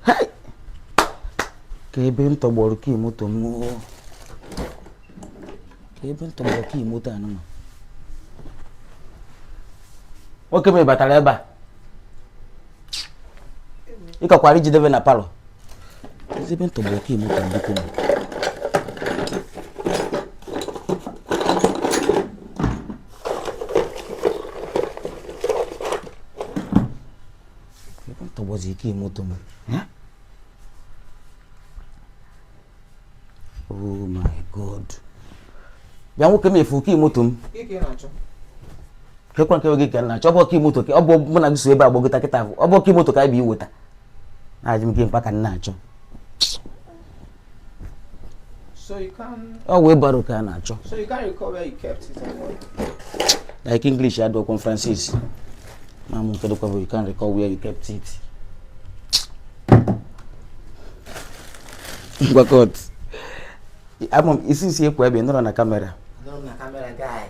Hey! Kebe ntọgbọrọ ka moto m. Kebe ntọgbọrọ ka moto anụ. Nwoke m batara ebe a. Ị kakwara ijidebe na palọ. Ebe ntọgbọrọ ka moto mbiko m. Ebe ntọgbọrọ ka moto m. Oh my God. Bịa nwoke m efu ka moto m. Kekwa nke oge ka na chọbọ ka moto ka ọ bụ mụ na gị so ebe agbagota kịta ọ bụ ka moto ka anyị bụ iweta. Na-ajụ m gị mkpa ka nna achọ. So you can. Oh, we baro ka na-achọ. So you can't recall where you kept it and what? Like English ya do conferences. Mamu kedu kwa you can't recall where you kept it. Gwakot. Amam isi si ekwa ebe nọrọ na kamera. Nọrọ na kamera guy.